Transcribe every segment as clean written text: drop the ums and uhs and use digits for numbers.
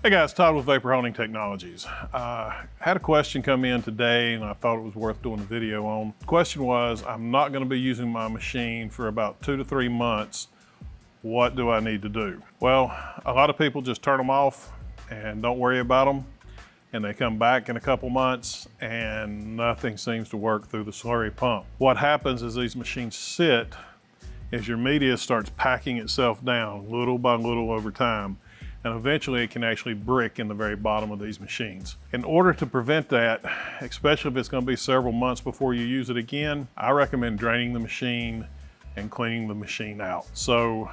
Hey guys, Todd with Vapor Honing Technologies. Had a question come in today and I thought it was worth doing a video on. The question was, I'm not going to be using my machine for about 2 to 3 months. What do I need to do? Well, a lot of people just turn them off and don't worry about them. And they come back in a couple months and nothing seems to work through the slurry pump. What happens is these machines sit as your media starts packing itself down little by little over time. And eventually it can actually brick in the very bottom of these machines. In order to prevent that, especially if it's going to be several months before you use it again, I recommend draining the machine and cleaning the machine out. So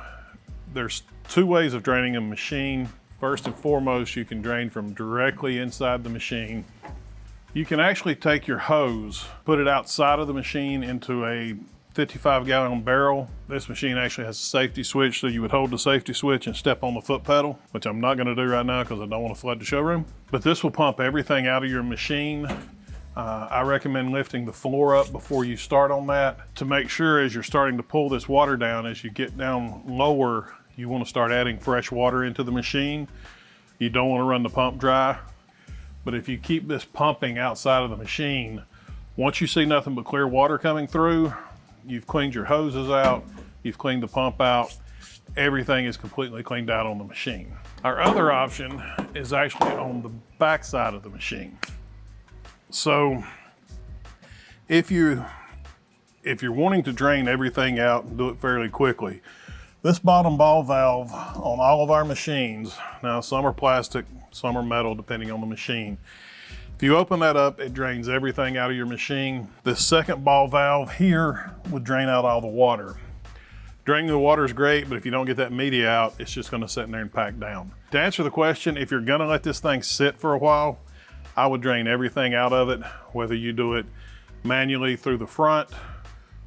there's 2 ways of draining a machine. First and foremost, you can drain from directly inside the machine. You can actually take your hose, put it outside of the machine into a 55-gallon barrel. This machine actually has a safety switch, so you would hold the safety switch and step on the foot pedal, which I'm not going to do right now because I don't want to flood the showroom. But this will pump everything out of your machine. I recommend lifting the floor up before you start on that to make sure as you're starting to pull this water down, as you get down lower, you want to start adding fresh water into the machine. You don't want to run the pump dry. But if you keep this pumping outside of the machine, once you see nothing but clear water coming through, you've cleaned your hoses out, you've cleaned the pump out, everything is completely cleaned out on the machine. Our other option is actually on the back side of the machine. So if you're wanting to drain everything out and do it fairly quickly, this bottom ball valve on all of our machines, now some are plastic, some are metal depending on the machine. If you open that up, it drains everything out of your machine. This second ball valve here would drain out all the water. Draining the water is great, but if you don't get that media out, it's just gonna sit in there and pack down. To answer the question, if you're gonna let this thing sit for a while, I would drain everything out of it, whether you do it manually through the front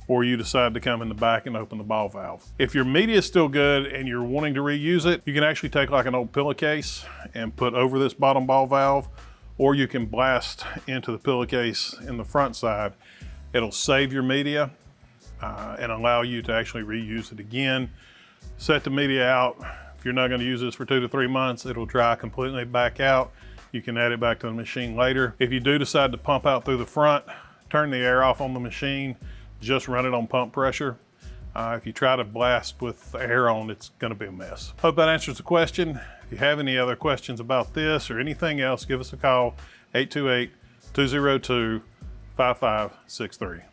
or you decide to come in the back and open the ball valve. If your media is still good and you're wanting to reuse it, you can actually take like an old pillowcase and put over this bottom ball valve, or you can blast into the pillowcase in the front side. It'll save your media and allow you to actually reuse it again. Set the media out. If you're not gonna use this for 2 to 3 months, it'll dry completely back out. You can add it back to the machine later. If you do decide to pump out through the front, turn the air off on the machine, just run it on pump pressure. If you try to blast with air on, it's gonna be a mess. Hope that answers the question. If you have any other questions about this or anything else, give us a call, 828-202-5563.